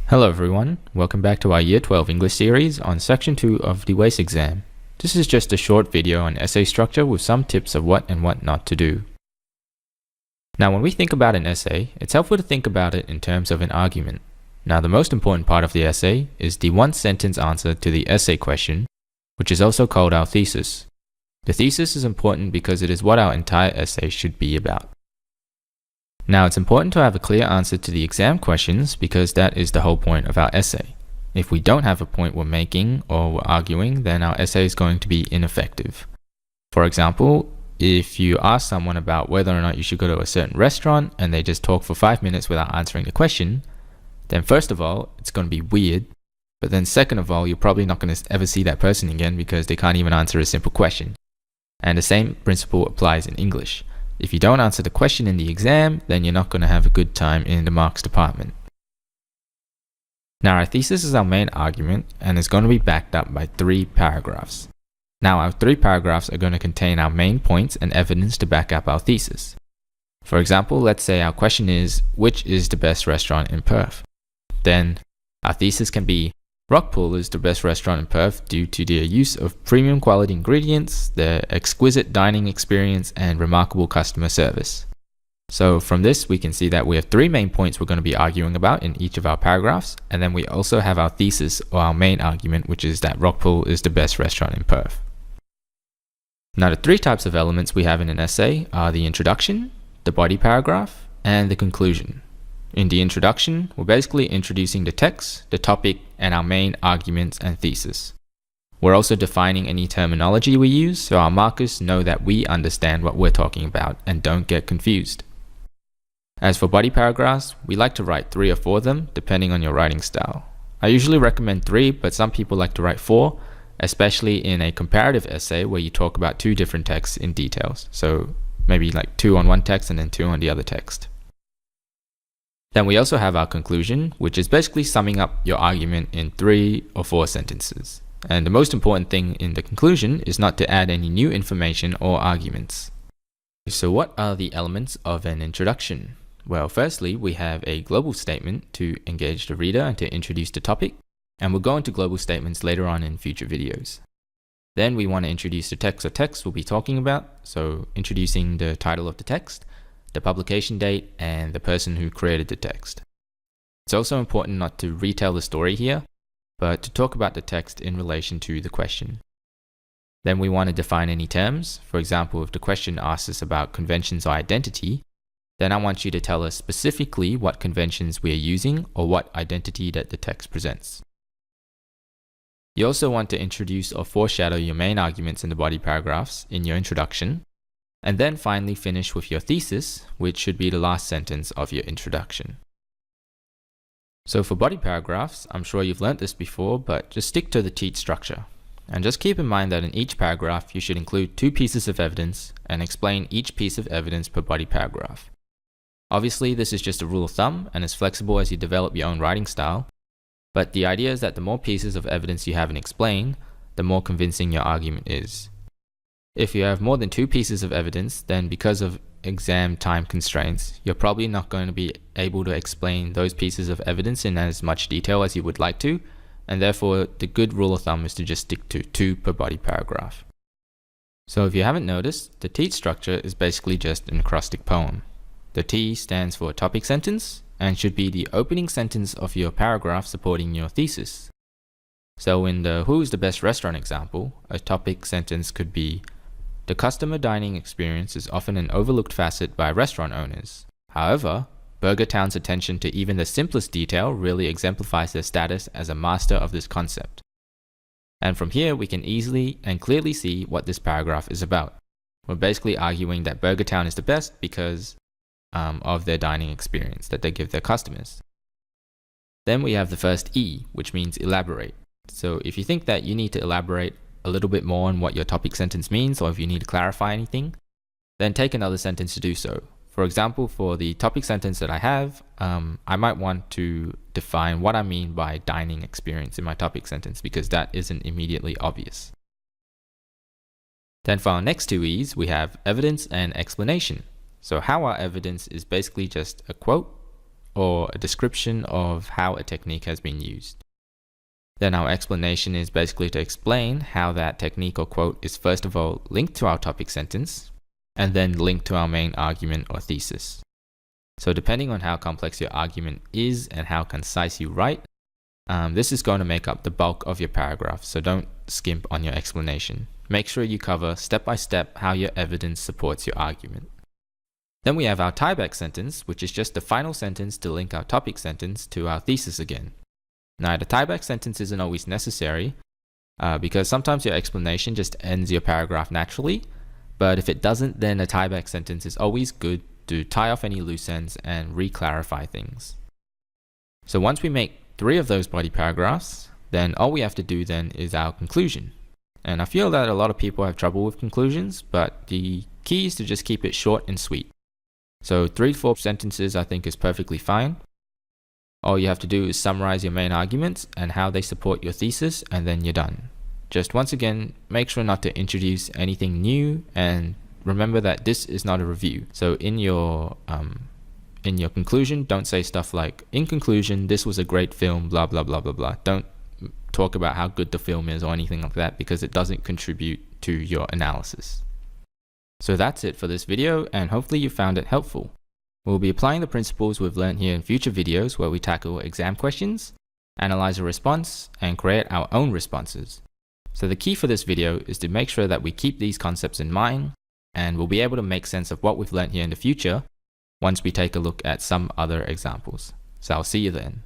Hello everyone, welcome back to our Year 12 English series on Section 2 of the WACE exam. This is just a short video on essay structure with some tips of what and what not to do. Now when we think about an essay, it's helpful to think about it in terms of an argument. Now the most important part of the essay is the one-sentence answer to the essay question, which is also called our thesis. The thesis is important because it is what our entire essay should be about. Now it's important to have a clear answer to the exam questions because that is the whole point of our essay. If we don't have a point we're making or we're arguing, then our essay is going to be ineffective. For example, if you ask someone about whether or not you should go to a certain restaurant and they just talk for 5 minutes without answering the question, then first of all, it's going to be weird. But then second of all, you're probably not going to ever see that person again because they can't even answer a simple question. And the same principle applies in English. If you don't answer the question in the exam, then you're not going to have a good time in the marks department. Now our thesis is our main argument and is going to be backed up by 3 paragraphs. Now our 3 paragraphs are going to contain our main points and evidence to back up our thesis. For example, let's say our question is, which is the best restaurant in Perth? Then our thesis can be, Rockpool is the best restaurant in Perth due to their use of premium quality ingredients, their exquisite dining experience, and remarkable customer service. So from this, we can see that we have 3 main points we're going to be arguing about in each of our paragraphs, and then we also have our thesis or our main argument, which is that Rockpool is the best restaurant in Perth. Now the 3 types of elements we have in an essay are the introduction, the body paragraph, and the conclusion. In the introduction, we're basically introducing the text, the topic, and our main arguments and thesis. We're also defining any terminology we use so our markers know that we understand what we're talking about and don't get confused. As for body paragraphs, we like to write 3 or 4 of them depending on your writing style. I usually recommend 3, but some people like to write 4, especially in a comparative essay where you talk about 2 different texts in details. So maybe like 2 on one text and then 2 on the other text. Then we also have our conclusion, which is basically summing up your argument in 3 or 4 sentences. And the most important thing in the conclusion is not to add any new information or arguments. So what are the elements of an introduction? Well, firstly, we have a global statement to engage the reader and to introduce the topic, and we'll go into global statements later on in future videos. Then we want to introduce the text or texts we'll be talking about, so introducing the title of the text, the publication date, and the person who created the text. It's also important not to retell the story here, but to talk about the text in relation to the question. Then we want to define any terms. For example, if the question asks us about conventions or identity, then I want you to tell us specifically what conventions we are using or what identity that the text presents. You also want to introduce or foreshadow your main arguments in the body paragraphs in your introduction, and then finally finish with your thesis, which should be the last sentence of your introduction. So for body paragraphs, I'm sure you've learnt this before, but just stick to the teach structure. And just keep in mind that in each paragraph, you should include 2 pieces of evidence and explain each piece of evidence per body paragraph. Obviously, this is just a rule of thumb and is flexible as you develop your own writing style, but the idea is that the more pieces of evidence you have and explain, the more convincing your argument is. If you have more than 2 pieces of evidence, then because of exam time constraints, you're probably not going to be able to explain those pieces of evidence in as much detail as you would like to, and therefore the good rule of thumb is to just stick to 2 per body paragraph. So if you haven't noticed, the teach structure is basically just an acrostic poem. The T stands for topic sentence and should be the opening sentence of your paragraph supporting your thesis. So in the who is the best restaurant example, a topic sentence could be, the customer dining experience is often an overlooked facet by restaurant owners. However, Burger Town's attention to even the simplest detail really exemplifies their status as a master of this concept. And from here, we can easily and clearly see what this paragraph is about. We're basically arguing that Burger Town is the best because of their dining experience that they give their customers. Then we have the first E, which means elaborate. So if you think that you need to elaborate a little bit more on what your topic sentence means, or if you need to clarify anything, then take another sentence to do so. For example, for the topic sentence that I have, I might want to define what I mean by dining experience in my topic sentence because that isn't immediately obvious. Then for our next 2 E's, we have evidence and explanation. So how our evidence is basically just a quote, or a description of how a technique has been used. Then our explanation is basically to explain how that technique or quote is first of all linked to our topic sentence, and then linked to our main argument or thesis. So depending on how complex your argument is and how concise you write, this is going to make up the bulk of your paragraph, so don't skimp on your explanation. Make sure you cover step by step how your evidence supports your argument. Then we have our tieback sentence, which is just the final sentence to link our topic sentence to our thesis again. Now, the tieback sentence isn't always necessary because sometimes your explanation just ends your paragraph naturally, but if it doesn't, then a tieback sentence is always good to tie off any loose ends and re-clarify things. So once we make 3 of those body paragraphs, then all we have to do then is our conclusion. And I feel that a lot of people have trouble with conclusions, but the key is to just keep it short and sweet. So 3 to 4 sentences I think is perfectly fine. All you have to do is summarize your main arguments and how they support your thesis, and then you're done. Just once again, make sure not to introduce anything new, and remember that this is not a review. So in your conclusion, don't say stuff like, in conclusion, this was a great film, blah, blah, blah, blah, blah. Don't talk about how good the film is or anything like that, because it doesn't contribute to your analysis. So that's it for this video, and hopefully you found it helpful. We'll be applying the principles we've learned here in future videos where we tackle exam questions, analyze a response, and create our own responses. So the key for this video is to make sure that we keep these concepts in mind, and we'll be able to make sense of what we've learned here in the future once we take a look at some other examples. So I'll see you then.